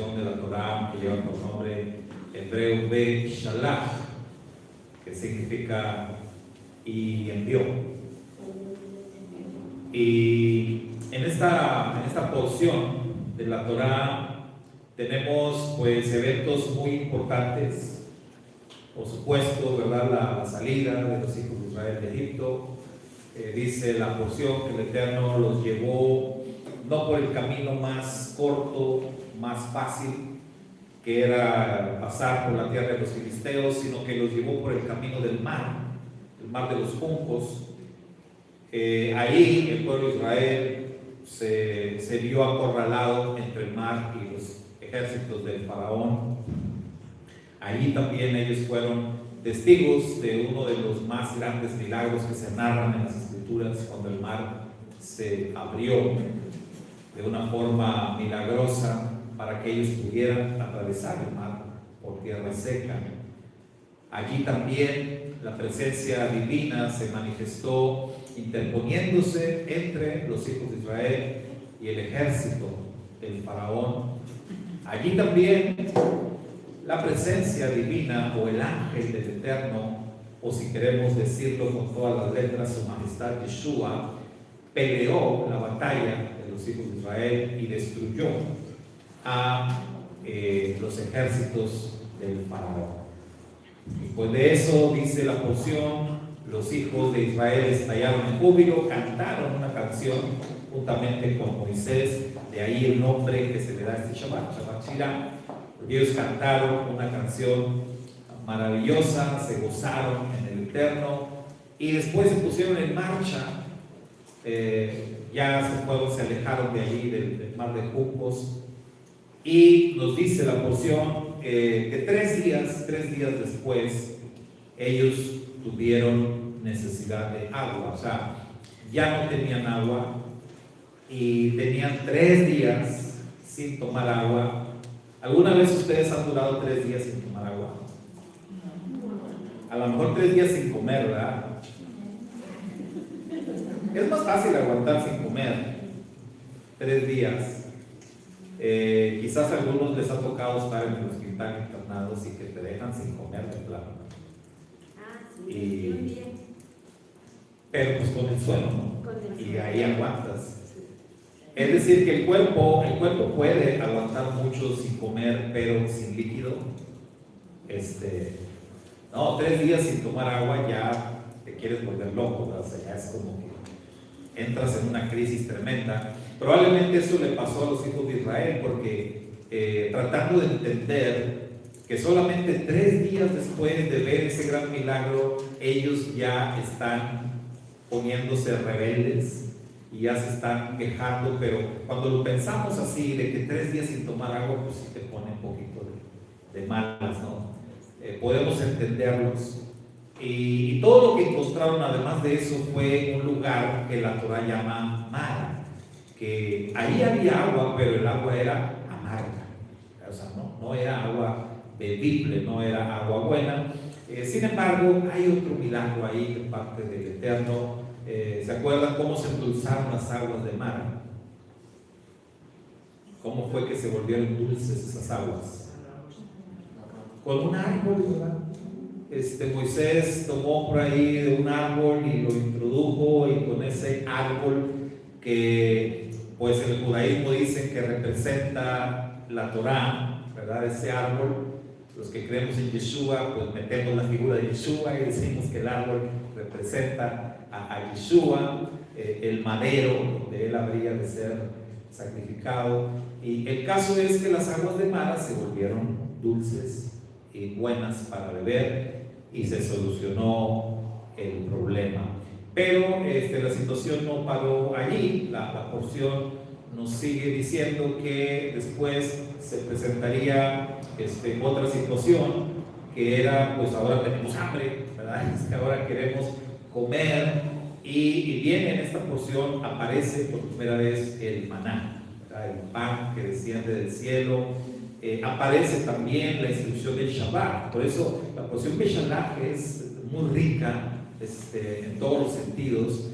porción de la Torá que lleva por nombre hebreo Be Shalach, que significa y envió. Y en esta porción de la Torá tenemos pues eventos muy importantes. Por supuesto, ¿verdad? La salida de los hijos de Israel de Egipto. Dice la porción que el Eterno los llevó no por el camino más corto, más fácil, que era pasar por la tierra de los filisteos, sino que los llevó por el camino del mar, el mar de los juncos. Ahí el pueblo de Israel se vio acorralado entre el mar y los ejércitos del faraón. Allí también ellos fueron testigos de uno de los más grandes milagros que se narran en las Escrituras, cuando el mar se abrió de una forma milagrosa para que ellos pudieran atravesar el mar por tierra seca. Allí también la presencia divina se manifestó interponiéndose entre los hijos de Israel y el ejército del faraón. Allí también la presencia divina o el ángel del Eterno, o si queremos decirlo con todas las letras, su majestad Yeshua, peleó la batalla de los hijos de Israel y destruyó a los ejércitos del faraón. Y pues de eso dice la porción: los hijos de Israel estallaron en júbilo, cantaron una canción juntamente con Moisés, de ahí el nombre que se le da a este Shabbat, Shabbat Shirah. Ellos cantaron una canción maravillosa, se gozaron en el Eterno y después se pusieron en marcha. Ya se alejaron de allí del mar de juncos, y nos dice la porción que 3 días después ellos tuvieron necesidad de agua. O sea, ya no tenían agua y tenían 3 días sin tomar agua. ¿Alguna vez ustedes han durado 3 días sin tomar agua? A lo mejor 3 días sin comer, ¿verdad? Es más fácil aguantar sin comer 3 días. Quizás a algunos les ha tocado estar en el hospital internados y que te dejan sin comer de plano. Pero pues con el suelo, ¿no? Y ahí aguantas. Es decir, que el cuerpo puede aguantar mucho sin comer, pero sin líquido. 3 días sin tomar agua ya te quieres volver loco, ¿verdad? O sea, ya es como que entras en una crisis tremenda. Probablemente eso le pasó a los hijos de Israel, porque tratando de entender que solamente 3 días después de ver ese gran milagro, ellos ya están poniéndose rebeldes y ya se están quejando. Pero cuando lo pensamos así, de que 3 días sin tomar agua, pues sí te pone un poquito de malas, ¿no? Podemos entenderlos. Y todo lo que encontraron, además de eso, fue un lugar que la Torah llama Mara, que ahí había agua, pero el agua era amarga. O sea, no era agua bebible, no era agua buena. Sin embargo, hay otro milagro ahí de parte del Eterno. ¿Se acuerdan cómo se endulzaron las aguas de Mara? ¿Cómo fue que se volvieron dulces esas aguas? Con un árbol, ¿verdad? Moisés tomó por ahí de un árbol y lo introdujo, y con ese árbol, que pues el judaísmo dice que representa la Torá, ¿verdad? Ese árbol, los que creemos en Yeshua, pues metemos la figura de Yeshua y decimos que el árbol representa a Yeshua, el madero donde él habría de ser sacrificado. Y el caso es que las aguas de Mara se volvieron dulces y buenas para beber, y se solucionó el problema. Pero la situación no paró allí. La porción nos sigue diciendo que después se presentaría otra situación, que era: pues ahora tenemos hambre, ¿verdad? Es que ahora queremos comer, y viene en esta porción, aparece por primera vez el maná, ¿verdad? El pan que desciende del cielo. Aparece también la instrucción del Shabbat. Por eso la porción Beshalach es muy rica en todos los sentidos,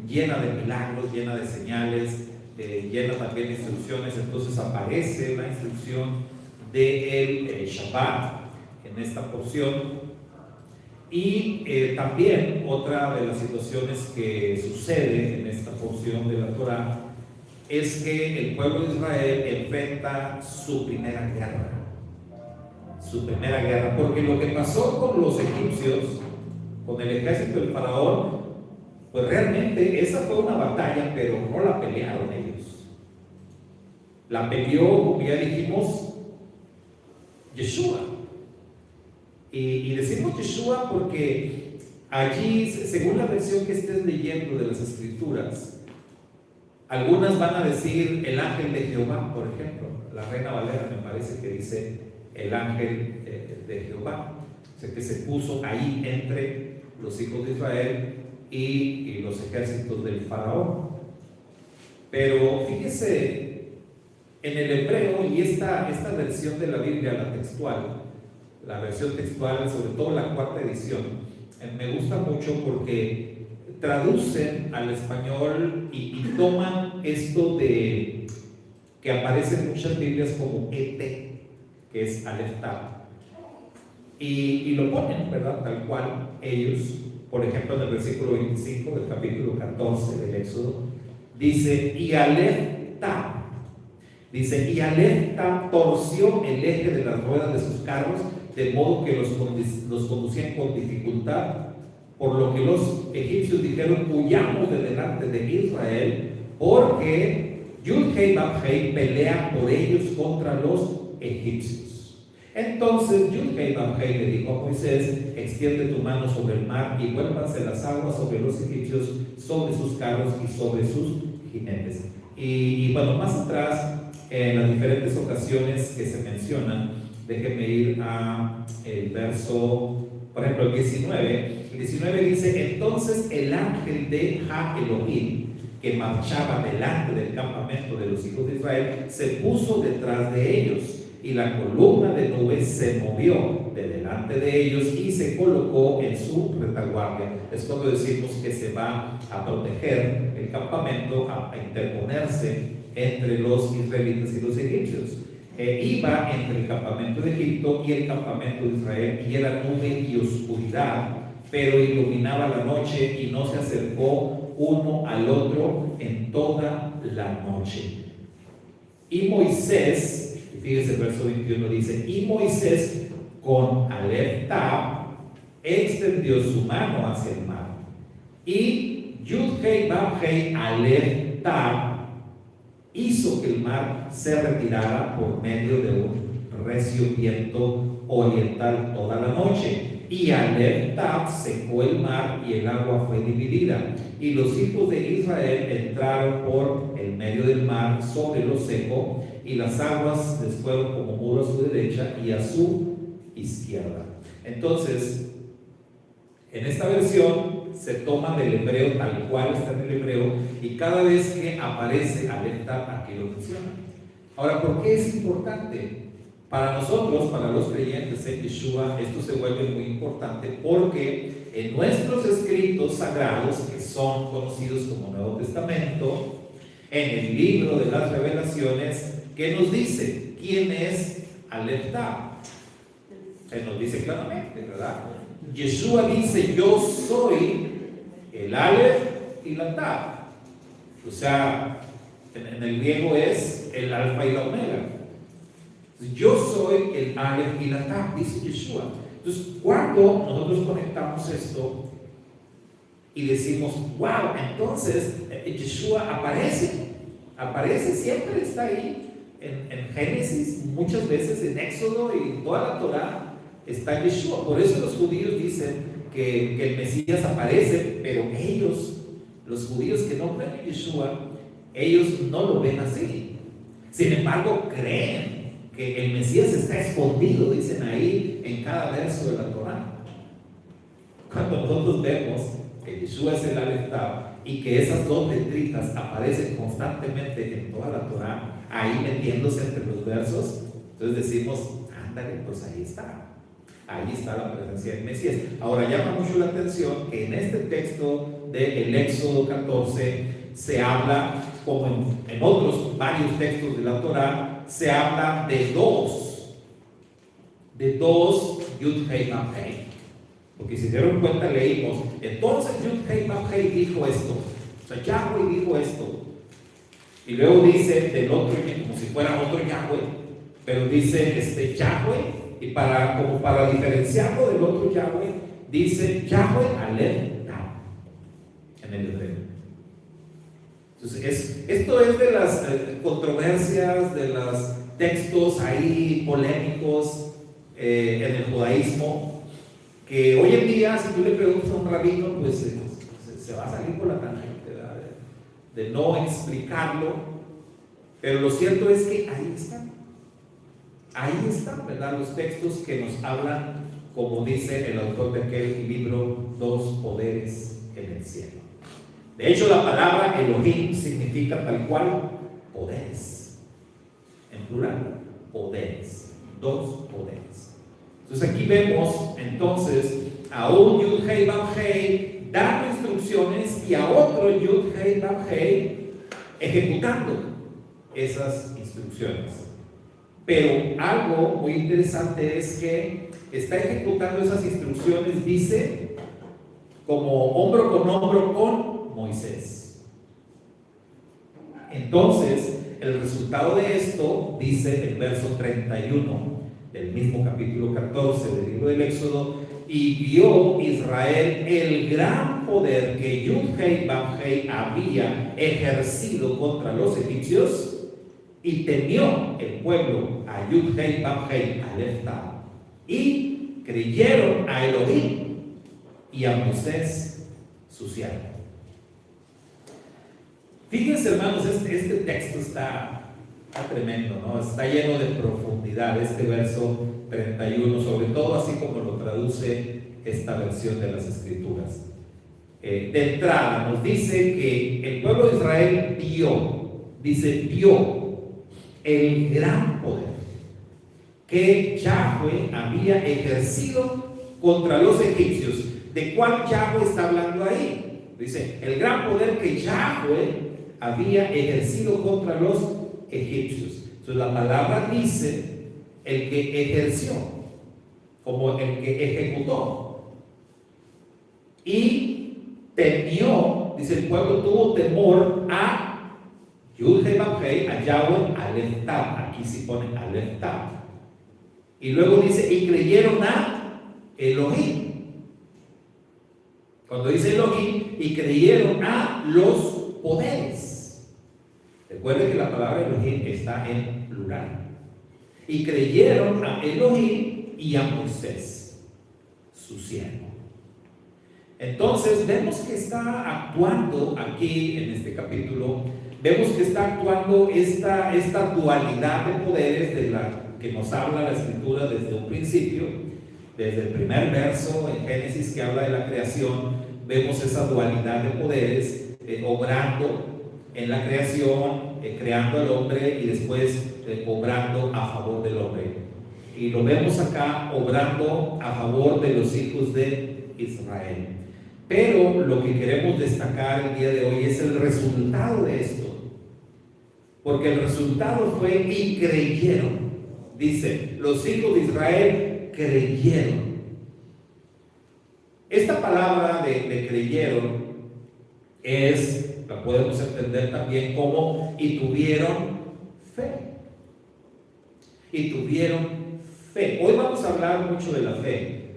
llena de milagros, llena de señales. llena también de instrucciones, entonces aparece la instrucción del Shabbat en esta porción. Y también otra de las situaciones que sucede en esta porción de la Torah es que el pueblo de Israel enfrenta su primera guerra. Su primera guerra, porque lo que pasó con los egipcios, con el ejército del faraón, pues realmente esa fue una batalla, pero no la pelearon ellos. La peleó, como ya dijimos, Yeshua. Y decimos Yeshua porque allí, según la versión que estés leyendo de las Escrituras, algunas van a decir el ángel de Jehová, por ejemplo. La Reina Valera me parece que dice el ángel de Jehová, o sea, que se puso ahí entre los hijos de Israel y los ejércitos del faraón. Pero fíjese, en el hebreo, y esta versión de la Biblia, la versión textual, sobre todo la cuarta edición, me gusta mucho porque traducen al español y toman esto de que aparece en muchas Biblias como ET, que es Aleph Tav, y lo ponen, ¿verdad? Tal cual ellos. Por ejemplo, en el versículo 25 del capítulo 14 del Éxodo, dice, y Aleph Tav, dice, y Aleph Tav torció el eje de las ruedas de sus carros, de modo que los conducían con dificultad, por lo que los egipcios dijeron, huyamos de delante de Israel, porque Yud-Hei Bab-Hei pelea por ellos contra los egipcios. Entonces Yud-Hei Bab-Hei le dijo a Moisés, extiende tu mano sobre el mar y vuélvanse las aguas sobre los egipcios, sobre sus carros y sobre sus jinetes. Y bueno, más atrás, en las diferentes ocasiones que se mencionan, déjenme ir a el verso, por ejemplo, el 19. El 19 dice, entonces el ángel de Ha Elohim, que marchaba delante del campamento de los hijos de Israel, se puso detrás de ellos, y la columna de nube se movió de delante de ellos y se colocó en su retaguardia. Es cuando decimos que se va a proteger el campamento, a interponerse entre los israelitas y los egipcios. Iba entre el campamento de Egipto y el campamento de Israel, y era nube y oscuridad, pero iluminaba la noche y no se acercó uno al otro en toda la noche. Y Moisés, fíjese el verso 21, dice, y Moisés con Aleph Tav extendió su mano hacia el mar, y Yud-Hei Bab-Hei Aleph Tav hizo que el mar se retirara por medio de un recio viento oriental toda la noche, y Aleph Tav secó el mar y el agua fue dividida, y los hijos de Israel entraron por el medio del mar sobre lo seco, y las aguas les fueron como muro a su derecha y a su izquierda. Entonces, en esta versión se toma del hebreo tal cual está en el hebreo, y cada vez que aparece Aleph Tav, aquí lo menciona. Ahora, ¿por qué es importante? Para nosotros, para los creyentes en Yeshua, esto se vuelve muy importante porque en nuestros escritos sagrados, que son conocidos como Nuevo Testamento, en el libro de las Revelaciones, ¿qué nos dice? ¿Quién es Aleph Tav? Se nos dice claramente, ¿verdad? Yeshua dice, yo soy el Aleph y la Tav. O sea, en el griego es el alfa y la omega. Yo soy el Aleph y la Tav, dice Yeshua. Entonces, cuando nosotros conectamos esto y decimos, wow, entonces Yeshua aparece, siempre está ahí. En Génesis, muchas veces en Éxodo y en toda la Torah está Yeshua. Por eso los judíos dicen que el Mesías aparece, pero ellos, los judíos que no creen en Yeshua, ellos no lo ven así. Sin embargo, creen que el Mesías está escondido, dicen ahí en cada verso de la Torah. Cuando nosotros vemos que Yeshua es el Aleph Tav y que esas dos letritas aparecen constantemente en toda la Torah, ahí metiéndose entre los versos, entonces decimos, ándale, pues ahí está la presencia del Mesías. Ahora llama mucho la atención que en este texto del Éxodo 14 se habla como en otros varios textos de la Torá, se habla de dos Yud Hei Vav Hei. Porque si se dieron cuenta, leímos, entonces Yud Hei Vav Hei dijo esto, o sea, Yahweh dijo esto, y luego dice del otro, como si fuera otro Yahweh, pero dice Yahweh, y como para diferenciarlo del otro Yahweh, dice Yahweh Aleph Tav en el hebreo. Entonces, esto es de las controversias, de los textos ahí polémicos en el judaísmo, que hoy en día, si tú le preguntas a un rabino, pues se va a salir por la tangente, ¿verdad? De no explicarlo, pero lo cierto es que ahí están, ¿verdad? Los textos que nos hablan, como dice el autor de aquel libro, dos poderes en el cielo. De hecho, la palabra Elohim significa tal cual poderes, en plural, poderes, dos poderes. Entonces aquí vemos entonces a un Yud Hei Vav Hei dando instrucciones y a otro Yud Hei Vav Hei ejecutando esas instrucciones. Pero algo muy interesante es que está ejecutando esas instrucciones, dice, como hombro con hombro con Moisés. Entonces, el resultado de esto, dice el verso 31 del mismo capítulo 14 del libro del Éxodo, y vio Israel el gran poder que Yud Hei Vav Hei había ejercido contra los egipcios, y temió el pueblo a Yud Hei Vav Hei Aleph Tav, y creyeron a Elohim y a Moisés su siervo. Fíjense, hermanos, este texto está tremendo, ¿no? Está lleno de profundidad este verso 31, sobre todo así como lo traduce esta versión de las Escrituras. De entrada nos dice que el pueblo de Israel vio el gran poder que Yahweh había ejercido contra los egipcios. ¿De cuál Yahweh está hablando ahí? Dice, el gran poder que Yahweh había ejercido contra los egipcios. Entonces la palabra dice el que ejerció, como el que ejecutó. Y temió, dice, el pueblo tuvo temor a Yud Hei Vav Hei, a Yahweh Aleph Tav. Aquí sí pone Aleph Tav. Y luego dice, y creyeron a Elohim. Cuando dice Elohim, y creyeron a los poderes. Recuerden que la palabra Elohim está en plural. Y creyeron a Elohim y a Moisés, su siervo. Entonces vemos que está actuando aquí en este capítulo, vemos que está actuando esta dualidad de poderes de la que nos habla la Escritura desde un principio. Desde el primer verso en Génesis que habla de la creación, vemos esa dualidad de poderes obrando en la creación, creando al hombre y después obrando a favor del hombre. Y lo vemos acá obrando a favor de los hijos de Israel. Pero lo que queremos destacar el día de hoy es el resultado de esto. Porque el resultado fue y creyeron. Dice, los hijos de Israel creyeron. Esta palabra de creyeron la podemos entender también como y tuvieron fe. Y tuvieron fe. Hoy vamos a hablar mucho de la fe.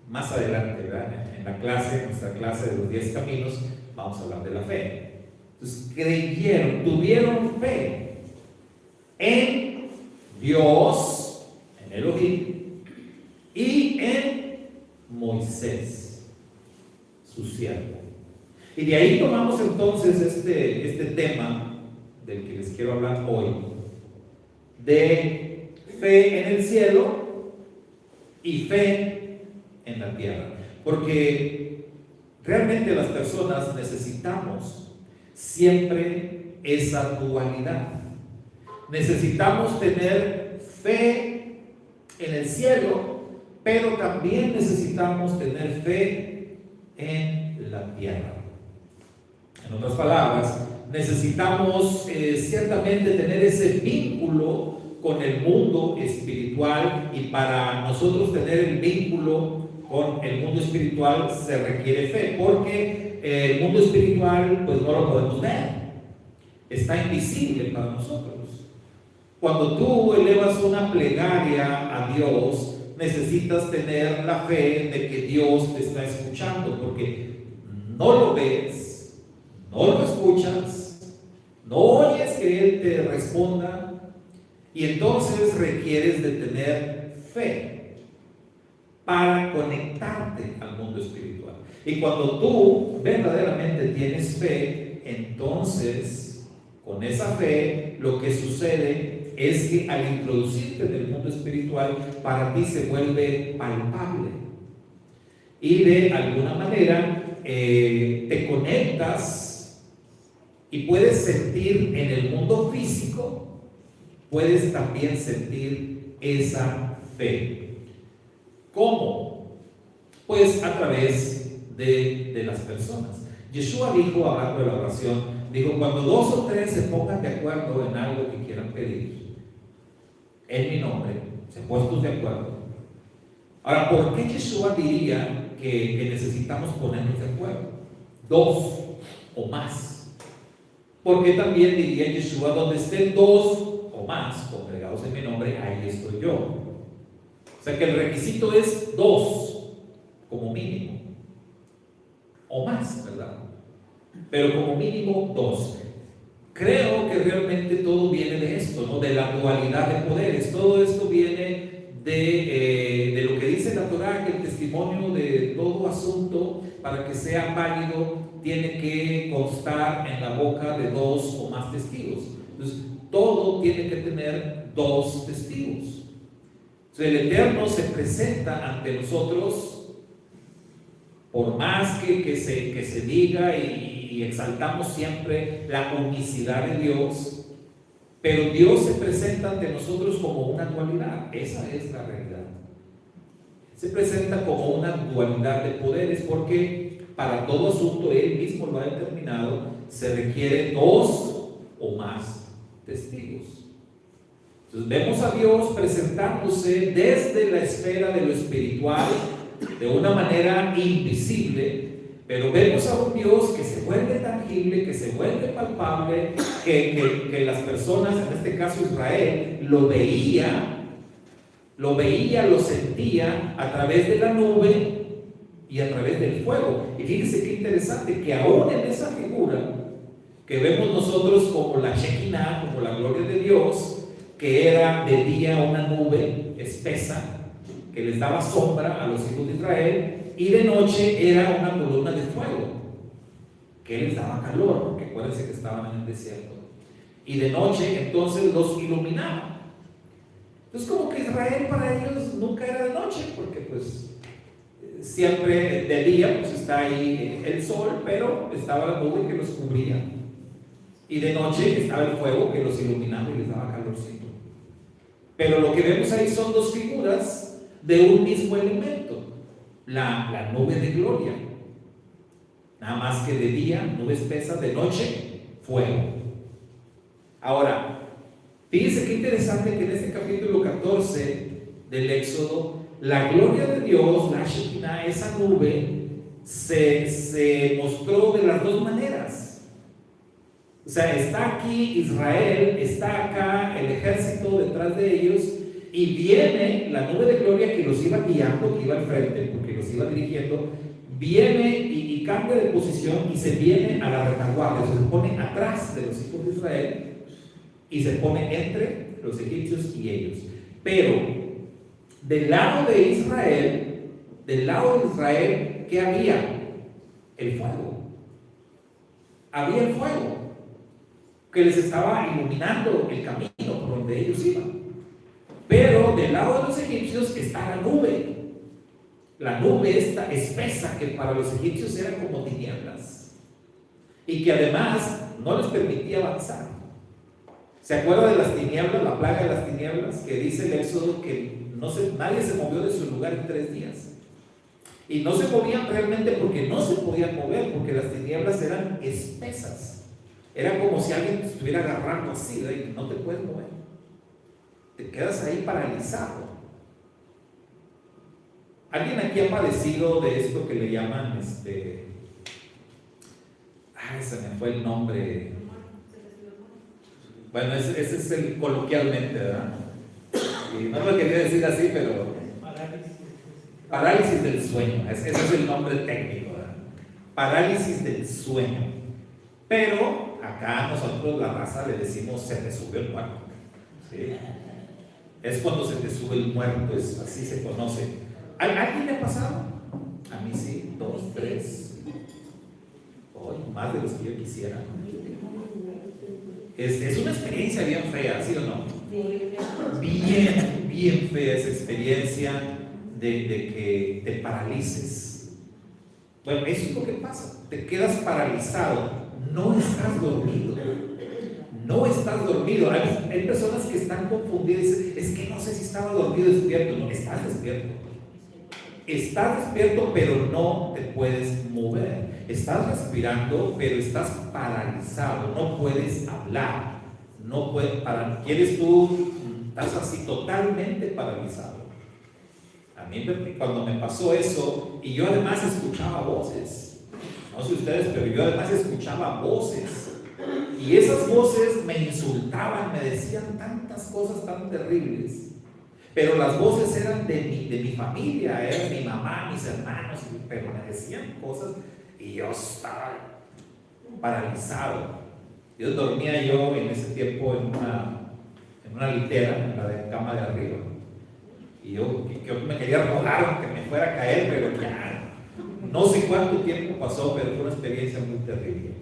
Más adelante, ¿verdad? En la clase, nuestra clase de los 10 caminos, vamos a hablar de la fe. Entonces, creyeron, tuvieron fe en Dios, en Elohim, y en Moisés, su siervo. Y de ahí tomamos entonces este tema del que les quiero hablar hoy, de fe en el cielo y fe en la tierra. Porque realmente las personas necesitamos siempre esa dualidad. Necesitamos tener fe en el cielo, pero también necesitamos tener fe en la tierra. En otras palabras, necesitamos ciertamente tener ese vínculo con el mundo espiritual, y para nosotros tener el vínculo con el mundo espiritual se requiere fe, porque el mundo espiritual pues no lo podemos ver, está invisible para nosotros. Cuando tú elevas una plegaria a Dios, necesitas tener la fe de que Dios te está escuchando, porque no lo ves, no lo escuchas, no oyes que Él te responda, y entonces requieres de tener fe para conectarte al mundo espiritual. Y cuando tú verdaderamente tienes fe, entonces con esa fe lo que sucede es que al introducirte en el mundo espiritual, para ti se vuelve palpable, y de alguna manera te conectas y puedes sentir en el mundo físico, puedes también sentir esa fe. ¿Cómo? Pues a través de las personas. Yeshua dijo, hablando de la oración, dijo: cuando 2 o 3 se pongan de acuerdo en algo que quieran pedir, en mi nombre, se puestos de acuerdo. Ahora, ¿por qué Yeshua diría que necesitamos ponernos de acuerdo? 2 o más. Porque también diría Yeshua: donde estén 2 o más congregados en mi nombre, ahí estoy yo. O sea que el requisito es 2 como mínimo, o más, ¿verdad? Pero como mínimo 2. Creo que realmente todo viene de esto, ¿no? De la dualidad de poderes. Todo esto viene de lo que dice la Torah, que el testimonio de todo asunto, para que sea válido, tiene que constar en la boca de 2 o más testigos. Entonces, todo tiene que tener 2 testigos. Entonces, el Eterno se presenta ante nosotros, por más que se diga y exaltamos siempre la unicidad de Dios, pero Dios se presenta ante nosotros como una dualidad. Esa es la realidad. Se presenta como una dualidad de poderes, porque para todo asunto, Él mismo lo ha determinado, se requiere 2 o más testigos. Entonces vemos a Dios presentándose desde la esfera de lo espiritual de una manera invisible, pero vemos a un Dios que se vuelve tangible, que se vuelve palpable, que las personas, en este caso Israel, lo veía, lo sentía a través de la nube y a través del fuego. Y fíjense qué interesante, que aún en esa figura que vemos nosotros como la Shekinah, como la gloria de Dios, que era de día una nube espesa que les daba sombra a los hijos de Israel, y de noche era una columna de fuego que les daba calor, porque acuérdense que estaban en el desierto, y de noche entonces los iluminaba. Entonces, como que Israel para ellos nunca era de noche, porque pues siempre de día pues está ahí el sol, pero estaba la nube que los cubría, y de noche estaba el fuego que los iluminaba y les daba calorcito. Pero lo que vemos ahí son 2 figuras de un mismo elemento, la nube de gloria, nada más que de día nube espesa, de noche fuego. Ahora, fíjense qué interesante que en este capítulo 14 del Éxodo, la gloria de Dios, la Shekinah, esa nube, se mostró de las 2 maneras. O sea, está aquí Israel, está acá el ejército detrás de ellos, y viene la nube de gloria que los iba guiando, que iba al frente, porque los iba dirigiendo, viene y cambia de posición y se viene a la retaguardia, se pone atrás de los hijos de Israel y se pone entre los egipcios y ellos. Pero del lado de Israel, ¿qué había? El fuego. Había el fuego que les estaba iluminando el camino por donde ellos iban. Pero del lado de los egipcios está la nube esta espesa, que para los egipcios era como tinieblas, y que además no les permitía avanzar. ¿Se acuerda de las tinieblas, la plaga de las tinieblas, que dice el Éxodo que nadie se movió de su lugar en 3 días? Y no se movían realmente porque no se podían mover, porque las tinieblas eran espesas. Era como si alguien te estuviera agarrando así, y no te puedes mover. Te quedas ahí paralizado. ¿Alguien aquí ha padecido de esto que le llaman, se me fue el nombre? Bueno, ese es el coloquialmente, ¿verdad? Y no lo quería decir así, pero parálisis del sueño, ese es el nombre técnico, ¿verdad? Parálisis del sueño. Pero acá nosotros, la raza, le decimos se te subió el muerto, ¿sí? Es cuando se te sube el muerto, así se conoce. ¿A alguien le ha pasado? A mí sí, 2, 3, más de los que yo quisiera. Es una experiencia bien fea, ¿sí o no? Bien fea esa experiencia de que te paralices. Bueno, eso es lo que pasa. Te quedas paralizado. No estás dormido. No estás dormido. Hay personas que están confundidas y dicen, es que no sé si estaba dormido o despierto. No, estás despierto. Estás despierto, pero no te puedes mover. Estás respirando, pero estás paralizado. No puedes hablar. No puedes parar. ¿Quieres tú? Estás así totalmente paralizado. A mí cuando me pasó eso, y yo además escuchaba voces. No sé ustedes, pero yo además escuchaba voces. Y esas voces me insultaban, me decían tantas cosas tan terribles. Pero las voces eran de mi familia, eran mi mamá, mis hermanos, pero me decían cosas y yo estaba paralizado. Yo dormía en ese tiempo en una litera, en la cama de arriba. Y yo me quería rodar, que me fuera a caer, pero ya, no sé cuánto tiempo pasó, pero fue una experiencia muy terrible.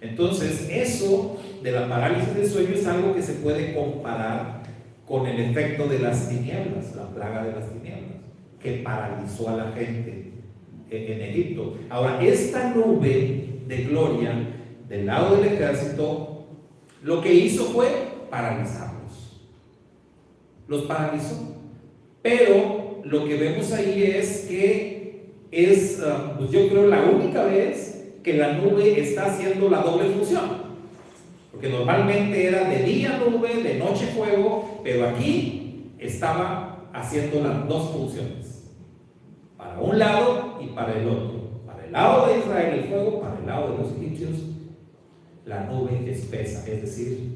Entonces, eso de la parálisis del sueño es algo que se puede comparar con el efecto de las tinieblas, la plaga de las tinieblas, que paralizó a la gente en Egipto. Ahora, esta nube de gloria del lado del ejército, lo que hizo fue paralizarlos. Los paralizó. Pero lo que vemos ahí es que pues yo creo, la única vez que la nube está haciendo la doble función. Porque normalmente era de día nube, de noche fuego, pero aquí estaba haciendo las dos funciones, para un lado y para el otro. Para el lado de Israel el fuego, para el lado de los egipcios la nube espesa, es decir,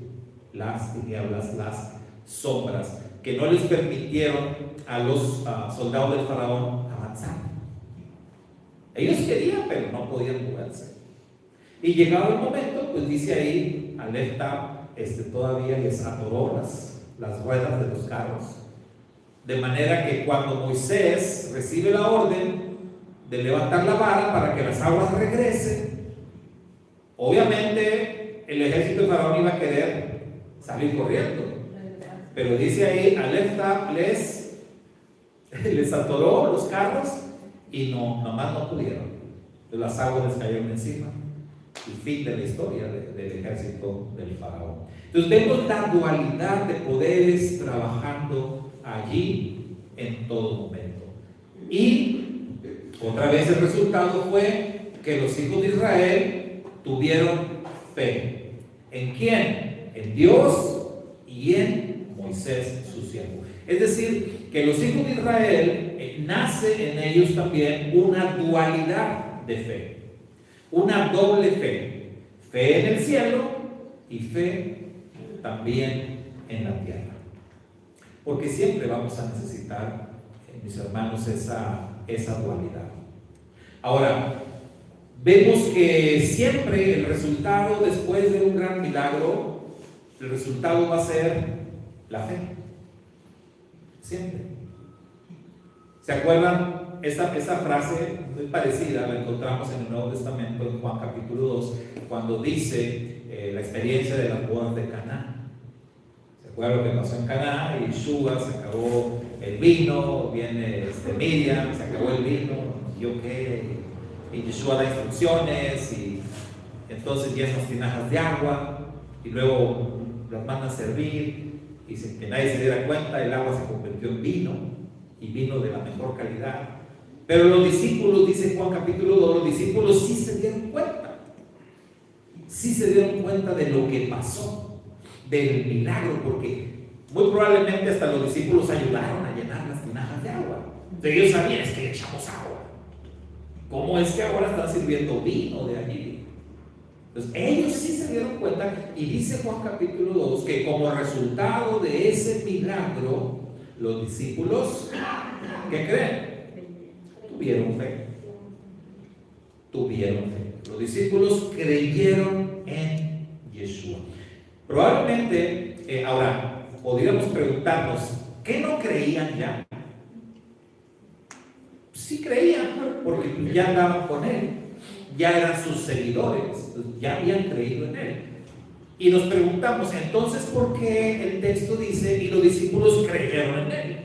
las tinieblas, las sombras, que no les permitieron a los soldados del faraón avanzar. Ellos querían, pero no podían moverse. Y llegado el momento, pues dice ahí, Alepta todavía les atoró las ruedas de los carros. De manera que cuando Moisés recibe la orden de levantar la vara para que las aguas regresen, obviamente el ejército de Faraón iba a querer salir corriendo. Pero dice ahí, Alepta les atoró los carros y nomás no pudieron. Las aguas les cayeron encima. El fin de la historia del ejército del faraón. Entonces vemos la dualidad de poderes trabajando allí en todo momento. Y otra vez el resultado fue que los hijos de Israel tuvieron fe. ¿En quién? En Dios y en Moisés, su siervo. Es decir, que los hijos de Israel nace en ellos también una dualidad de fe. Una doble fe, fe en el cielo y fe también en la tierra. Porque siempre vamos a necesitar, mis hermanos, esa dualidad. Ahora, vemos que siempre el resultado después de un gran milagro, el resultado va a ser la fe. Siempre. ¿Se acuerdan? Esa frase muy parecida la encontramos en el Nuevo Testamento, en Juan capítulo 2, cuando dice la experiencia de las bodas de Caná. ¿Se acuerdan lo que pasó en Caná? Y Yeshua, se acabó el vino, viene Miriam, se acabó el vino, ¿yo qué? Y Yeshua da instrucciones, y entonces llenan las tinajas de agua, y luego las mandan a servir, y sin que nadie se diera cuenta, el agua se convirtió en vino, y vino de la mejor calidad. Pero los discípulos, dice Juan capítulo 2, los discípulos sí se dieron cuenta. sí se dieron cuenta de lo que pasó, del milagro, porque muy probablemente hasta los discípulos ayudaron a llenar las tinajas de agua. Entonces ellos sabían, es que le echamos agua. ¿Cómo es que ahora están sirviendo vino de allí? Entonces ellos sí se dieron cuenta, y dice Juan capítulo 2 que como resultado de ese milagro, los discípulos, ¿qué creen? Tuvieron fe. Tuvieron fe. Los discípulos creyeron en Yeshua. Probablemente, ahora, podríamos preguntarnos, ¿qué no creían ya? Sí creían, porque ya andaban con él, ya eran sus seguidores, ya habían creído en él. Y nos preguntamos, entonces, ¿por qué el texto dice, y los discípulos creyeron en él?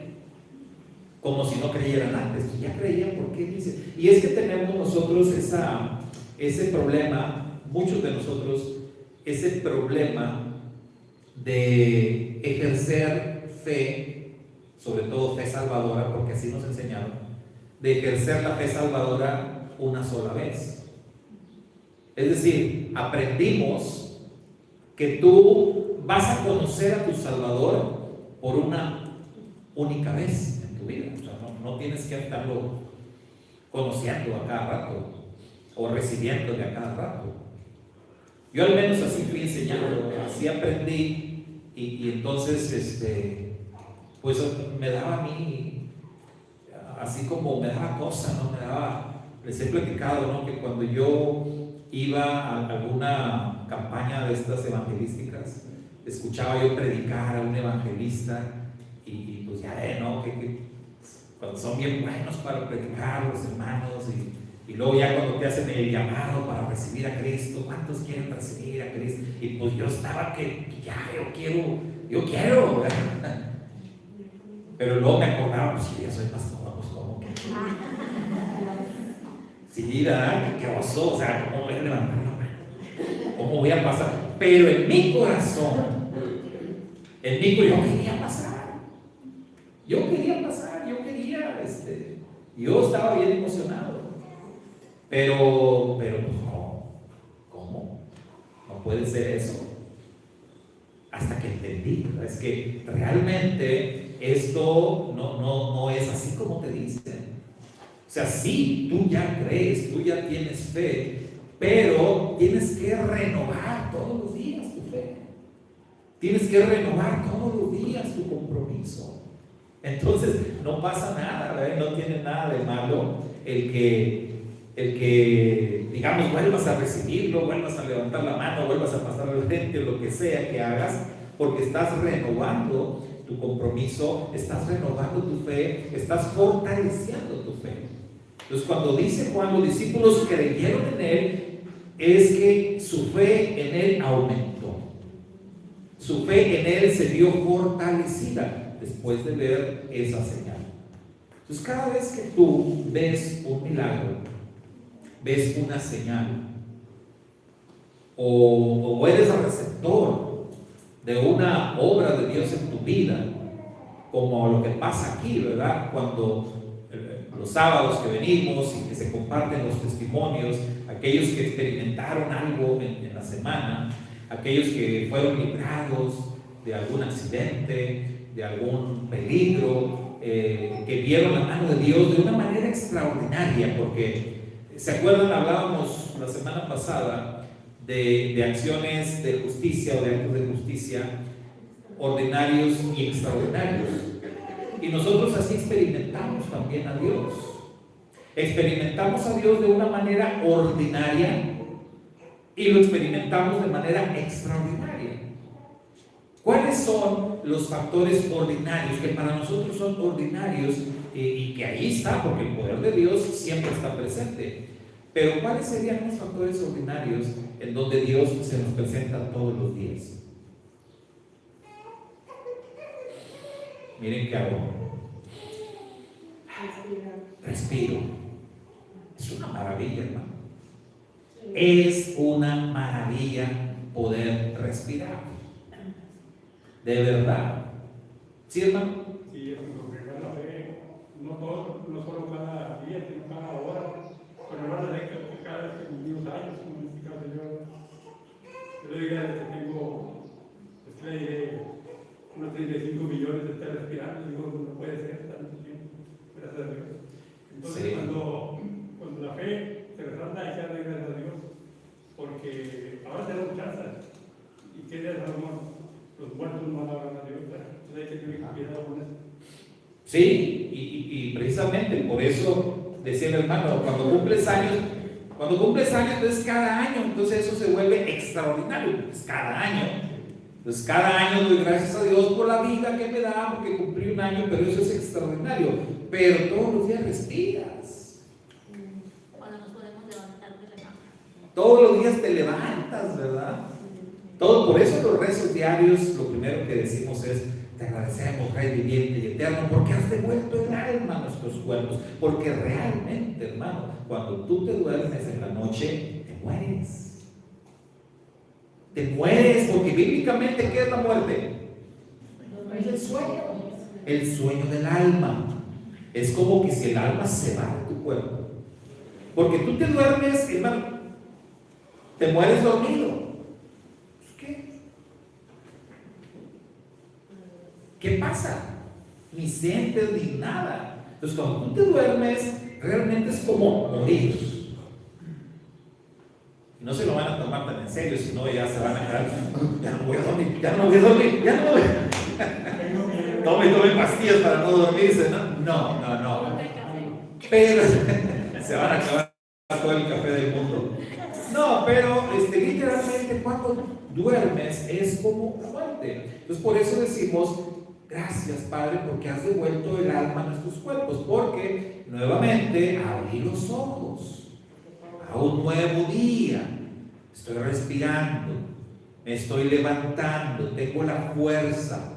Como si no creyeran antes, ya creían, ¿por qué dice? Y es que tenemos nosotros ese problema, muchos de nosotros, ese problema de ejercer fe, sobre todo fe salvadora, porque así nos enseñaron, de ejercer la fe salvadora una sola vez. Es decir, aprendimos que tú vas a conocer a tu Salvador por una única vez en tu vida. O sea, no tienes que estarlo conociendo a cada rato o recibiéndole a cada rato. Yo al menos así fui enseñando, así aprendí, y entonces pues me daba a mí, así como me daba cosa, ¿no? Les he platicado, ¿no? Que cuando yo iba a alguna campaña de estas evangelísticas, escuchaba yo predicar a un evangelista, y pues ya ¿no? Que cuando son bien buenos para predicar los hermanos, y luego ya cuando te hacen el llamado para recibir a Cristo, ¿cuántos quieren recibir a Cristo? Y pues yo estaba que ya, yo quiero, ¿verdad? Pero luego me acordaba, pues si ya soy pastor, pues ¿cómo que? Sí, ¿verdad? ¿Qué oso? O sea, ¿cómo voy a levantar la mano? ¿Cómo voy a pasar? Pero en mi corazón, yo quería pasar. Yo estaba bien emocionado. Pero no, ¿cómo? No puede ser eso. Hasta que entendí, ¿verdad? Es que realmente esto no es así como te dicen. O sea, sí, tú ya crees, tú ya tienes fe, pero tienes que renovar todos los días tu fe. Tienes que renovar todos los días tu compromiso. Entonces, no pasa nada, ¿verdad? No tiene nada de malo el que, digamos, vuelvas a recibirlo, vuelvas a levantar la mano, vuelvas a pasar al frente, lo que sea que hagas, porque estás renovando tu compromiso, estás renovando tu fe, estás fortaleciendo tu fe. Entonces, cuando dice Juan, los discípulos creyeron en él, es que su fe en él aumentó. Su fe en él se vio fortalecida después de ver esa señal. Entonces, cada vez que tú ves un milagro, ves una señal, o eres receptor de una obra de Dios en tu vida, como lo que pasa aquí, ¿verdad? Cuando los sábados que venimos y que se comparten los testimonios, aquellos que experimentaron algo en la semana, aquellos que fueron librados de algún accidente, de algún peligro, que vieron la mano de Dios de una manera extraordinaria, porque ¿se acuerdan? Hablábamos la semana pasada de acciones de justicia o de actos de justicia ordinarios y extraordinarios. Y nosotros así experimentamos también a Dios. Experimentamos a Dios de una manera ordinaria y lo experimentamos de manera extraordinaria. ¿Cuáles son los factores ordinarios que para nosotros son ordinarios y que ahí está, porque el poder de Dios siempre está presente? Pero ¿cuáles serían los factores ordinarios en donde Dios se nos presenta todos los días? Miren qué hago. Respiro. Es una maravilla, hermano. Es una maravilla poder respirar. De verdad. ¿Sí, hermano? Sí, porque la fe, no solo cada día, sino cada hora, pero no la década, cada vez que cumplimos años, como indica el Señor. respirando, digo, no puede ser tanto tiempo, gracias a Dios. Entonces, Sí. cuando la fe se resalta, hay que darle gracias a Dios, porque ahora tenemos chance. ¿Y qué de Salomón? Los muertos no alaban a Dios, entonces hay que tener cuidado con eso. Sí, y precisamente por eso decía el hermano, cuando cumples años, entonces cada año, entonces eso se vuelve extraordinario, pues cada año. Entonces cada año doy gracias a Dios por la vida que me da, porque cumplí un año, pero eso es extraordinario. Pero todos los días respiras. Cuando nos podemos levantar de la cama. Todos los días te levantas, ¿verdad? Todo, por eso los rezos diarios, lo primero que decimos es: te agradecemos, Rey viviente y eterno, porque has devuelto el alma a nuestros cuerpos. Porque realmente, hermano, cuando tú te duermes en la noche, te mueres. Te mueres, porque bíblicamente, ¿qué es la muerte? Es el sueño. El sueño del alma. Es como que si el alma se va de tu cuerpo. Porque tú te duermes, hermano, te mueres dormido. ¿Qué? ¿Qué pasa? Ni sientes ni nada. Entonces, cuando tú te duermes, realmente es como morir. Y no se lo van a tomar tan en serio, si no ya se van a quedar: ya no voy a dormir, ya no voy a dormir, ya no voy a... Tome pastillas para no dormirse, ¿no? No. Pero se van a acabar todo el café del mundo. No, pero literalmente cuando duermes es como muerte. Entonces por eso decimos: gracias, Padre, porque has devuelto el alma a nuestros cuerpos, porque nuevamente abrí los ojos a un nuevo día, estoy respirando, me estoy levantando, tengo la fuerza.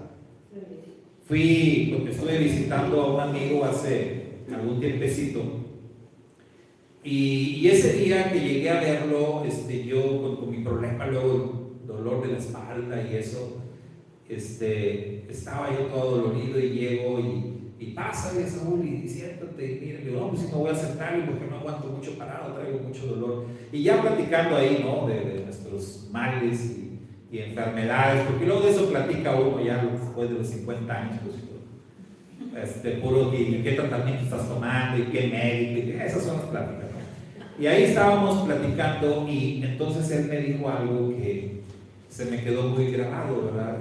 Porque estuve visitando a un amigo hace algún tiempecito, y ese día que llegué a verlo, yo con mi problema, luego el dolor de la espalda y eso, estaba yo todo dolorido, y llego y pásale, Saúl, y siéntate, y mira, digo: no, pues si no voy a sentarme porque no aguanto mucho parado, traigo mucho dolor. Y ya platicando ahí, ¿no? De nuestros males y enfermedades, porque luego de eso platica uno ya después de los 50 años, pues, puro, y qué tratamiento estás tomando, y qué médico, y esas son las pláticas, ¿no? Y ahí estábamos platicando, y entonces él me dijo algo que se me quedó muy grabado, ¿verdad?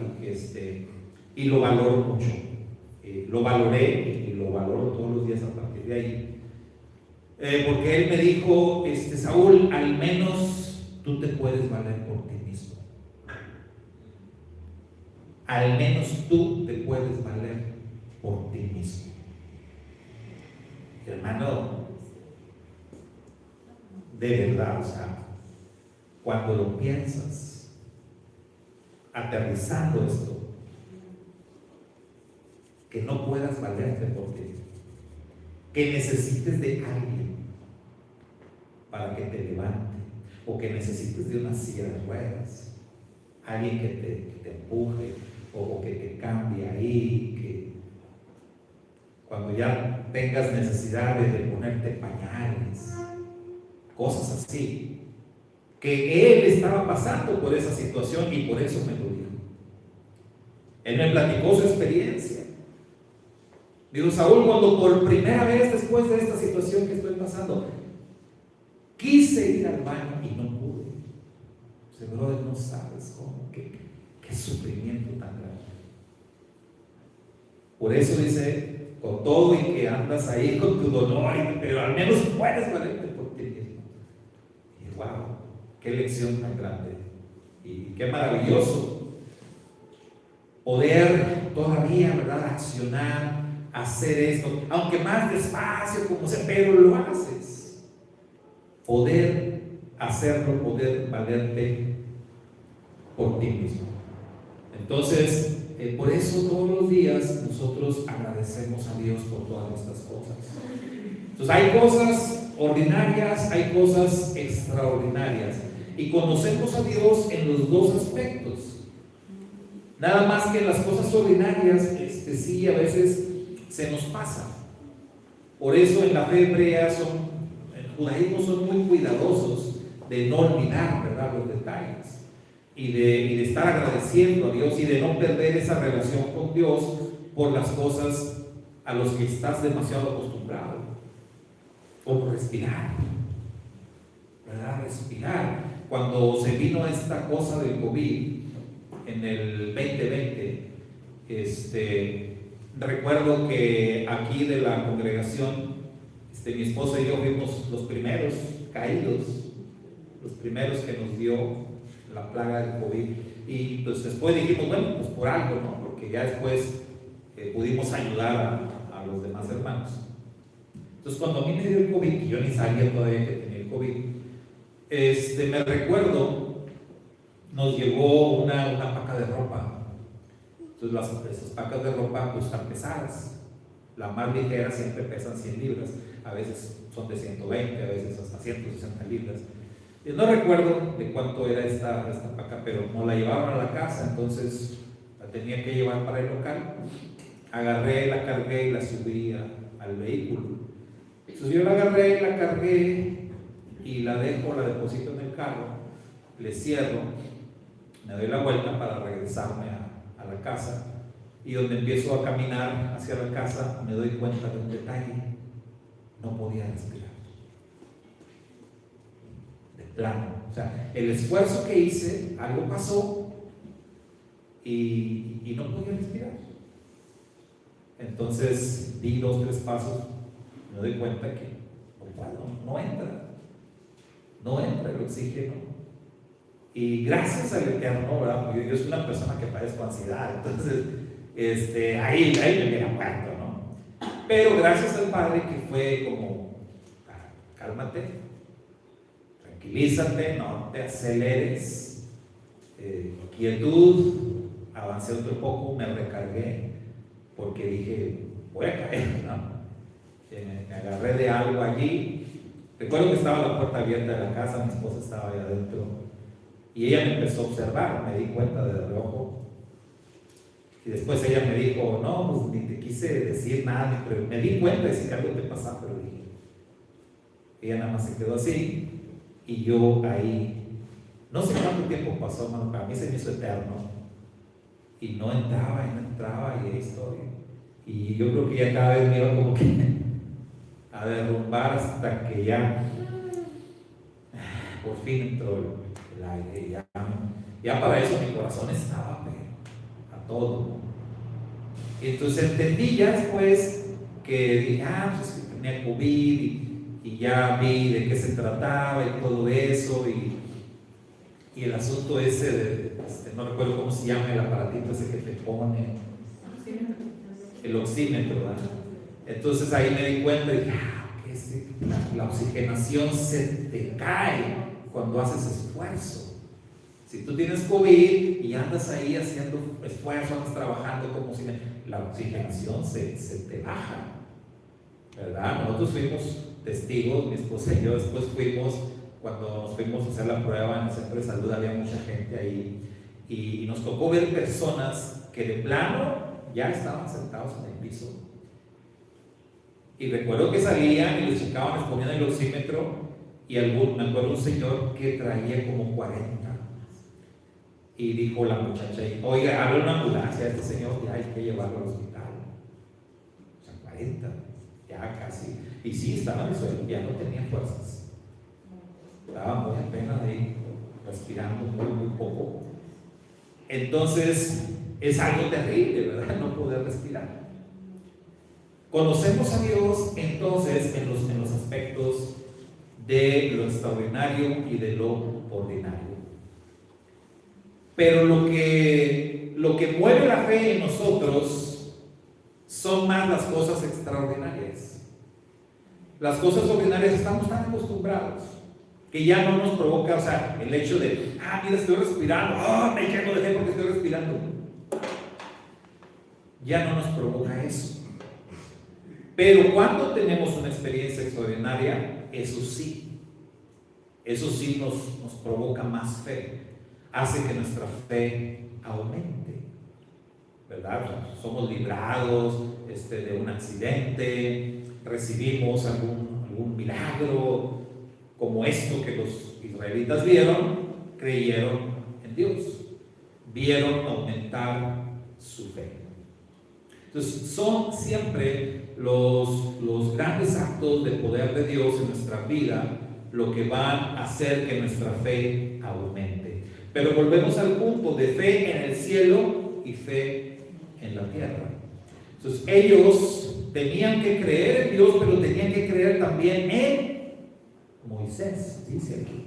Y lo valoro mucho. Lo valoré y lo valoro todos los días a partir de ahí. Porque él me dijo: Saúl, al menos tú te puedes valer por ti mismo. Al menos tú te puedes valer por ti mismo. Hermano, de verdad, o sea, cuando lo piensas, aterrizando esto, que no puedas valerte por ti, que necesites de alguien para que te levante, o que necesites de una silla de ruedas, alguien que te empuje, o que te cambie ahí, que cuando ya tengas necesidades de ponerte pañales, cosas así, que él estaba pasando por esa situación y por eso me lo dijo. Él me platicó su experiencia. Digo: Saúl, cuando por primera vez después de esta situación que estoy pasando, quise ir al baño y no pude. Dice: brother, no sabes cómo, qué sufrimiento tan grande. Por eso dice: con todo y que andas ahí con tu dolor, pero al menos puedes valerte por ti mismo. Y wow, qué lección tan grande. Y qué maravilloso poder todavía, ¿verdad?, accionar, hacer esto, aunque más despacio, como sea, pero lo haces. Poder hacerlo, poder valerte por ti mismo. Entonces, por eso todos los días nosotros agradecemos a Dios por todas estas cosas. Entonces, hay cosas ordinarias, hay cosas extraordinarias, y conocemos a Dios en los dos aspectos. Nada más que las cosas ordinarias, sí, a veces se nos pasa. Por eso en la fe hebrea en el judaísmo son muy cuidadosos de no olvidar, ¿verdad?, los detalles, y de estar agradeciendo a Dios y de no perder esa relación con Dios, por las cosas a las que estás demasiado acostumbrado, como respirar, ¿verdad? Respirar. Cuando se vino esta cosa del COVID en el 2020, recuerdo que aquí de la congregación, mi esposa y yo fuimos los primeros caídos, los primeros que nos dio la plaga del COVID. Y pues después dijimos, bueno, pues por algo, ¿no? Porque ya después pudimos ayudar a los demás hermanos. Entonces cuando a mí me dio el COVID, y yo ni sabía todavía que tenía el COVID, me recuerdo, nos llegó una paca de ropa. Entonces esas pacas de ropa pues están pesadas. La más ligera siempre pesan 100 libras, a veces son de 120, a veces hasta 160 libras. Y no recuerdo de cuánto era esta paca, pero nos la llevaron a la casa, entonces la tenía que llevar para el local. Agarré, la cargué y la subí al vehículo. Entonces yo la agarré, la cargué y la deposito en el carro, le cierro, me doy la vuelta para regresarme a la casa, y donde empiezo a caminar hacia la casa me doy cuenta de un detalle: no podía respirar, de plano. O sea, el esfuerzo que hice, algo pasó y no podía respirar. Entonces di 2 o 3 pasos, me doy cuenta que no entra el oxígeno. Y gracias al Eterno, ¿verdad? Porque yo soy una persona que padezco ansiedad, entonces ahí me hubiera muerto, ¿no? Pero gracias al Padre, que fue como: cálmate, tranquilízate, no te aceleres, quietud. Avancé otro poco, me recargué, porque dije, voy a caer, ¿no? Me agarré de algo allí. Recuerdo que estaba la puerta abierta de la casa, mi esposa estaba ahí adentro, y ella me empezó a observar, me di cuenta de reojo. Y después ella me dijo, no, pues ni te quise decir nada, pero me di cuenta de si algo te pasaba, pero dije. Ella nada más se quedó así, y yo ahí, no sé cuánto tiempo pasó, hermano, para mí se me hizo eterno, y no entraba, y ahí estoy. Y yo creo que ya cada vez me iba como que a derrumbar, hasta que ya por fin entró el aire. Ya para eso mi corazón estaba a todo. Y entonces entendí ya después que dije, pues que tenía COVID, y ya vi de qué se trataba y todo eso, y el asunto ese de, no recuerdo cómo se llama el aparatito ese que te pone, el oxímetro, ¿verdad? Entonces ahí me di cuenta y dije, la oxigenación se te cae cuando haces esfuerzo. Si tú tienes COVID y andas ahí haciendo esfuerzo, andas trabajando como si la oxigenación se te baja, ¿verdad? Nosotros fuimos testigos, mi esposa y yo después fuimos, cuando nos fuimos a hacer la prueba en el centro de salud, había mucha gente ahí, y nos tocó ver personas que de plano ya estaban sentados en el piso. Y recuerdo que salían y les checaban, les ponían el oxímetro, y me acuerdo un señor que traía como 40. Y dijo la muchacha, oiga, habla una ambulancia, este señor ya hay que llevarlo al hospital. O sea, 40, ya casi. Y sí, estaba en el suelo, ya no tenía fuerzas. Estaba muy apenas ahí, respirando muy poco. Entonces, es algo terrible, ¿verdad? No poder respirar. Conocemos a Dios entonces en los aspectos de lo extraordinario y de lo ordinario. Pero lo que mueve la fe en nosotros son más las cosas extraordinarias. Las cosas ordinarias estamos tan acostumbrados que ya no nos provoca, o sea, el hecho de, mira, estoy respirando, me quedo de fe porque estoy respirando. Ya no nos provoca eso. Pero cuando tenemos una experiencia extraordinaria, eso sí nos provoca más fe, hace que nuestra fe aumente, ¿verdad? Somos librados de un accidente, recibimos algún milagro, como esto que los israelitas vieron, creyeron en Dios, vieron aumentar su fe. Entonces, son siempre los grandes actos de poder de Dios en nuestra vida lo que van a hacer que nuestra fe aumente. Pero volvemos al punto de fe en el cielo y fe en la tierra. Entonces, ellos tenían que creer en Dios, pero tenían que creer también en Moisés, dice aquí.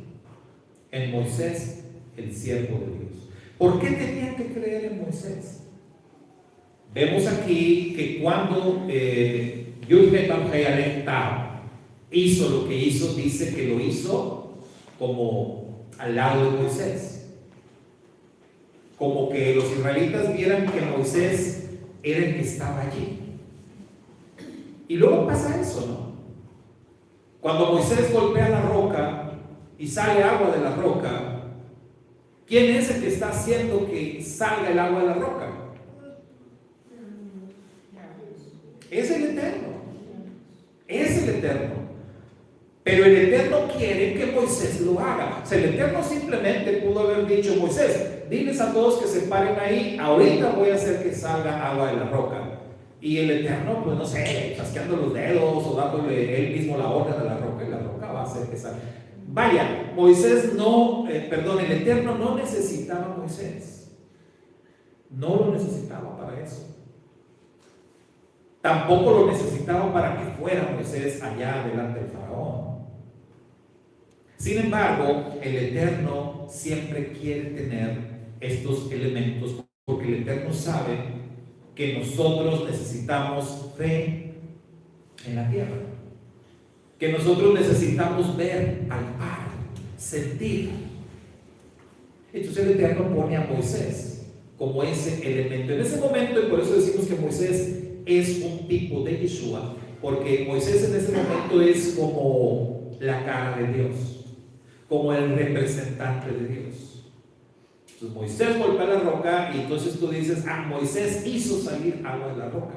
En Moisés, el siervo de Dios. ¿Por qué tenían que creer en Moisés? Vemos aquí que cuando Yud-Heh-Vav-Heh-Aleph hizo lo que hizo, dice que lo hizo como al lado de Moisés. Como que los israelitas vieran que Moisés era el que estaba allí. Y luego pasa eso, ¿no? Cuando Moisés golpea la roca y sale agua de la roca, ¿quién es el que está haciendo que salga el agua de la roca? Es el Eterno. Es el Eterno. Pero el Eterno quiere que Moisés lo haga. O sea, el Eterno simplemente pudo haber dicho: Moisés, diles a todos que se paren ahí, ahorita voy a hacer que salga agua de la roca. Y el Eterno, pues no sé, chasqueando los dedos o dándole él mismo la orden de la roca, y la roca va a hacer que salga. Vaya, Moisés el Eterno no necesitaba a Moisés. No lo necesitaba para eso. Tampoco lo necesitaba para que fuera Moisés allá delante del faraón. Sin embargo, el Eterno siempre quiere tener estos elementos, porque el Eterno sabe que nosotros necesitamos fe en la tierra, que nosotros necesitamos ver al Padre, sentir. Entonces el Eterno pone a Moisés como ese elemento en ese momento, y por eso decimos que Moisés es un tipo de Yeshua, porque Moisés en ese momento es como la cara de Dios, como el representante de Dios. Entonces Moisés golpea la roca y entonces tú dices: Moisés hizo salir agua de la roca.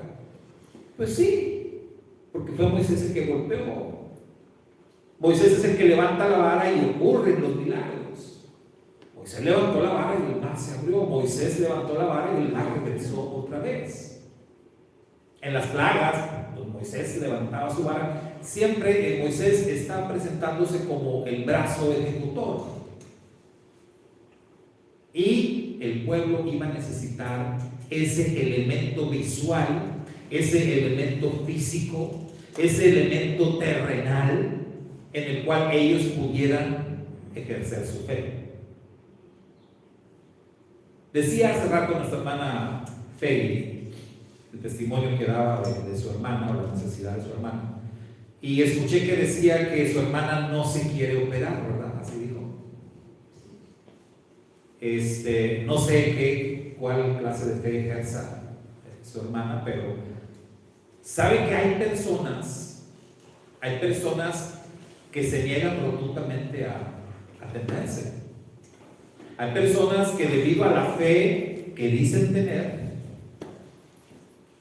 Pues sí, porque fue Moisés el que golpeó. Moisés es el que levanta la vara y ocurren los milagros. Moisés levantó la vara y el mar se abrió. Moisés levantó la vara y el mar regresó otra vez. En las plagas, pues Moisés levantaba su vara. Siempre Moisés está presentándose como el brazo ejecutor. Y el pueblo iba a necesitar ese elemento visual, ese elemento físico, ese elemento terrenal en el cual ellos pudieran ejercer su fe. Decía hace rato nuestra hermana Feli el testimonio que daba de su hermana, o la necesidad de su hermana, y escuché que decía que su hermana no se quiere operar, ¿verdad? Así dijo. No sé cuál clase de fe ejerza su hermana, pero sabe que hay personas que se niegan rotundamente a atenderse. Hay personas que, debido a la fe que dicen tener,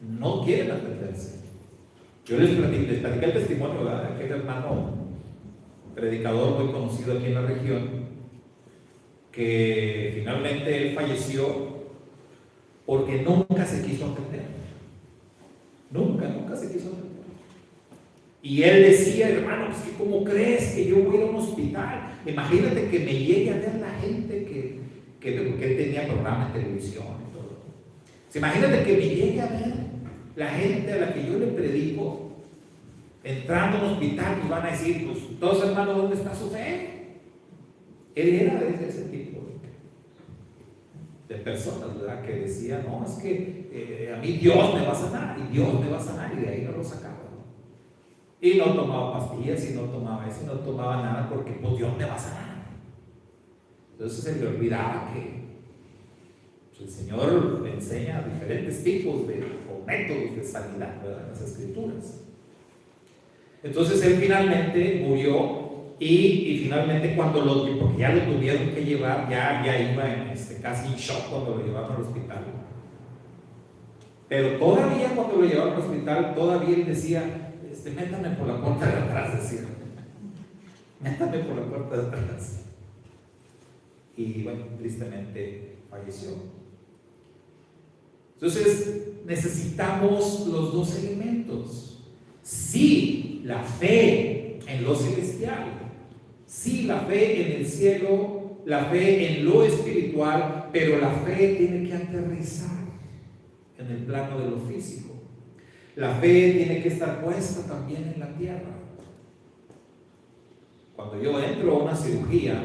no quieren atenderse. Yo les platiqué el testimonio de aquel hermano predicador muy conocido aquí en la región, que finalmente él falleció porque nunca se quiso atender. Nunca se quiso atender. Y él decía: hermano, pues que ¿cómo crees que yo voy a ir a un hospital? Imagínate que me llegue a ver la gente porque él tenía programa de televisión y todo. Imagínate que me llegue a ver la gente a la que yo le predico entrando a un hospital y van a decir: pues todos hermanos, ¿dónde está su fe? Él era de ese tipo de personas, ¿verdad? Que decía: no, es que a mí Dios me va a sanar, y Dios me va a sanar, y de ahí no lo sacaba, ¿no? Y no tomaba pastillas, y no tomaba eso, y no tomaba nada, porque pues Dios me va a sanar. Entonces se le olvidaba que el Señor le enseña diferentes tipos o métodos de sanidad, ¿verdad? En las Escrituras. Entonces él finalmente murió, y finalmente porque ya lo tuvieron que llevar, ya iba casi en shock cuando lo llevaron al hospital. Pero todavía cuando lo llevaron al hospital, todavía él decía: métame por la puerta de atrás, decía. Métame por la puerta de atrás. Y bueno, tristemente falleció. Entonces, necesitamos los dos elementos. Sí, la fe en lo celestial. Sí, la fe en el cielo, la fe en lo espiritual, pero la fe tiene que aterrizar en el plano de lo físico. La fe tiene que estar puesta también en la tierra. Cuando yo entro a una cirugía,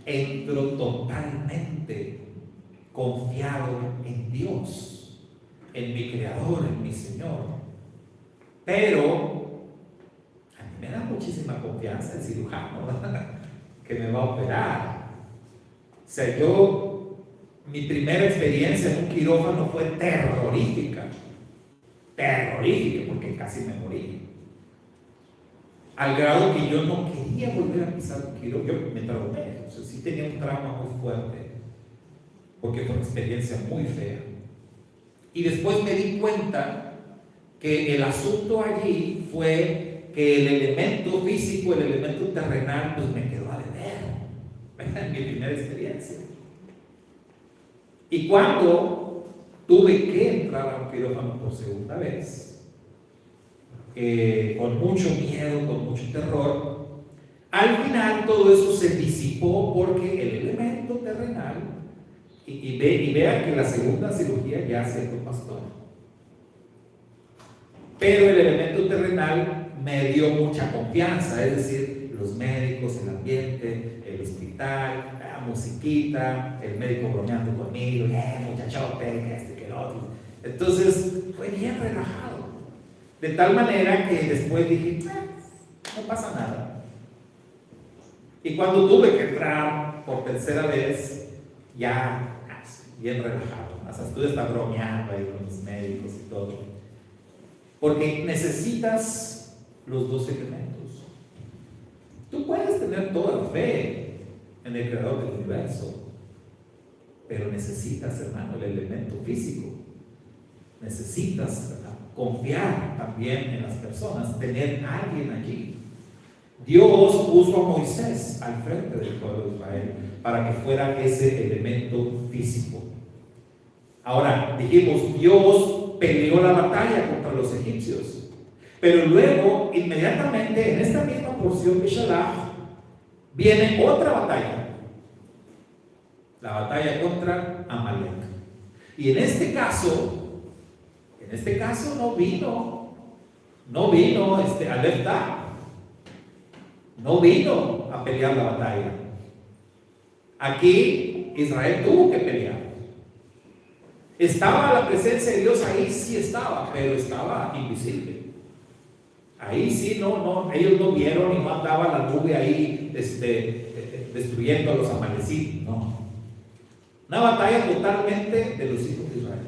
entro totalmente confiado en Dios, en mi Creador, en mi Señor. Pero a mí me da muchísima confianza el cirujano que me va a operar. O sea, mi primera experiencia en un quirófano fue terrorífica, porque casi me morí. Al grado que yo no quería volver a pisar un quirófano. Yo me traumé, o sea, sí tenía un trauma muy fuerte, porque fue una experiencia muy fea. Y después me di cuenta que el asunto allí fue que el elemento físico, el elemento terrenal, pues me quedó a deber en mi primera experiencia. Y cuando tuve que entrar a un quirófano por segunda vez, con mucho miedo, con mucho terror, al final todo eso se disipó porque el elemento terrenal, y vean que la segunda cirugía ya siendo pastor, pero el elemento terrenal me dio mucha confianza, es decir, los médicos, el ambiente, el hospital, la musiquita, el médico bromeando conmigo, muchachote, que el otro. Entonces fue bien relajado, de tal manera que después dije, no pasa nada. Y cuando tuve que entrar por tercera vez, ya bien relajado, hasta estuve hasta bromeando ahí con los médicos y todo, porque necesitas los dos elementos. Tú puedes tener toda la fe en el Creador del universo, pero necesitas, hermano, el elemento físico. Necesitas confiar también en las personas, tener a alguien allí. Dios puso a Moisés al frente del pueblo de Israel para que fuera ese elemento físico. Ahora, dijimos, Dios peleó la batalla contra los egipcios, pero luego, inmediatamente, en esta misma porción de Shalach, viene otra batalla, la batalla contra Amalek. Y en este caso no vino Alefta, no vino a pelear la batalla. Aquí Israel tuvo que pelear. ¿Estaba la presencia de Dios ahí? Sí estaba, pero estaba invisible. Ahí sí, ellos no vieron y no andaba la nube ahí destruyendo a los amalecitos, no. Una batalla totalmente de los hijos de Israel,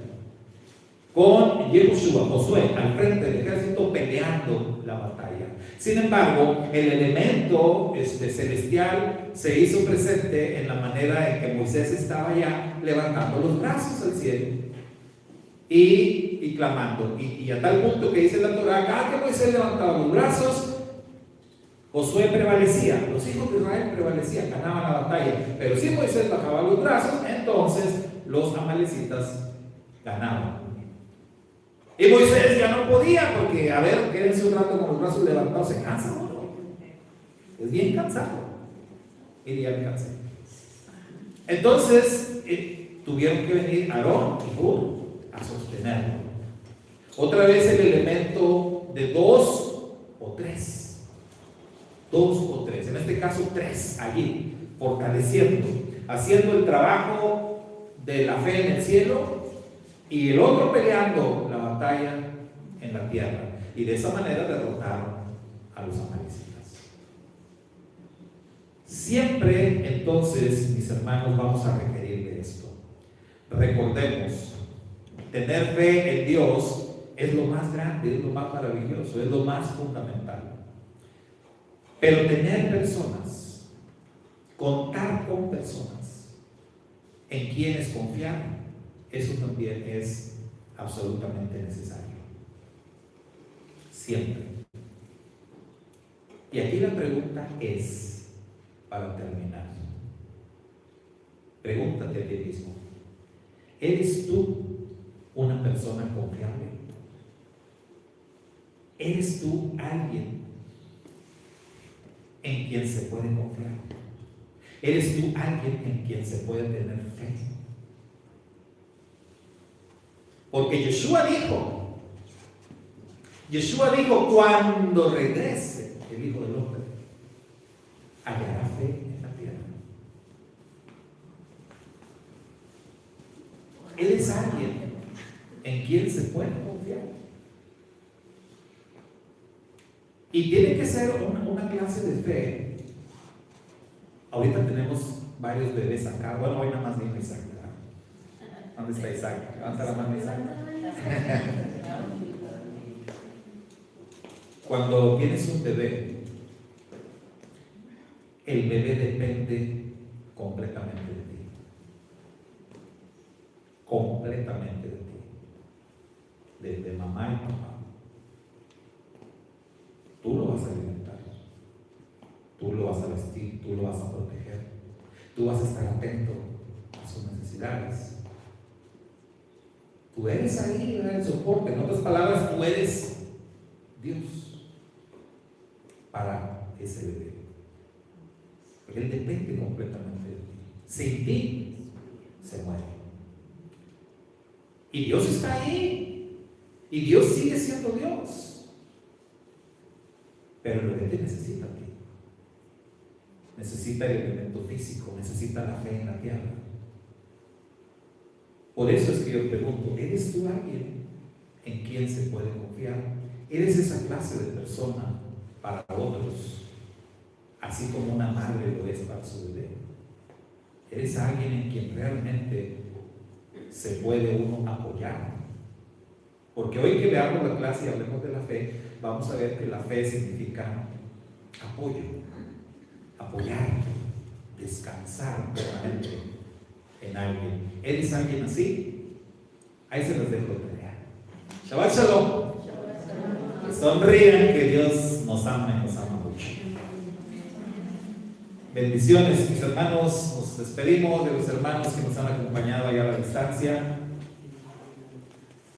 con Yehoshua, Josué, al frente del ejército peleando la batalla. Sin embargo, el elemento celestial se hizo presente en la manera en que Moisés estaba ya levantando los brazos al cielo y clamando. Y a tal punto que dice la Torah, cada que Moisés levantaba los brazos, Josué prevalecía, los hijos de Israel prevalecían, ganaban la batalla. Pero si Moisés bajaba los brazos, entonces los amalecitas ganaban. Y Moisés ya no podía, porque, a ver, quédense un rato con los brazos levantados, se cansa uno. Es bien cansado. Y ya me cansé. Entonces, tuvieron que venir Aarón y Hur a sostenerlo. Otra vez el elemento de 2 o 3. 2 o 3. En este caso, 3 allí, fortaleciendo, haciendo el trabajo de la fe en el cielo, y el otro peleando la batalla en la tierra, y de esa manera derrotaron a los amalecitas. Siempre, entonces, mis hermanos, vamos a requerir de esto. Recordemos, tener fe en Dios es lo más grande, es lo más maravilloso, es lo más fundamental. Pero tener personas, contar con personas en quienes confiar, eso también es absolutamente necesario. Siempre. Y aquí la pregunta es, para terminar, pregúntate a ti mismo, ¿eres tú una persona confiable? ¿Eres tú alguien en quien se puede confiar? ¿Eres tú alguien en quien se puede tener fe? Porque Yeshua dijo, cuando regrese el Hijo del Hombre, hallará fe en la tierra. Él es alguien en quien se puede confiar. Y tiene que ser una clase de fe. Ahorita tenemos varios bebés acá. Bueno, hoy nada más vino Isaac, ¿verdad? ¿Dónde está Isaac? Levanta la mano, Isaac. Cuando tienes un bebé, el bebé depende completamente de ti. Completamente de ti. De mamá y papá. Tú lo vas a alimentar. Tú lo vas a vestir. Tú lo vas a proteger. Tú vas a estar atento a sus necesidades. Tú eres ahí, el soporte. En otras palabras, tú eres Dios para ese bebé. Porque Él depende completamente de ti. Sin ti, se muere. Y Dios está ahí. Y Dios sigue siendo Dios. Pero el bebé te necesita a ti. Necesita el elemento físico, necesita la fe en la tierra. Por eso es que yo pregunto, ¿eres tú alguien en quien se puede confiar? ¿Eres esa clase de persona para otros, así como una madre lo es para su bebé? ¿Eres alguien en quien realmente se puede uno apoyar? Porque hoy que veamos la clase y hablemos de la fe, vamos a ver que la fe significa apoyo, apoyar, descansar plenamente en alguien. ¿Eres alguien así? Ahí se los dejo de tarea. Shabbat Shalom. Que sonrían, que Dios nos ama y nos ama mucho. Bendiciones, mis hermanos. Nos despedimos de los hermanos que nos han acompañado allá a la distancia.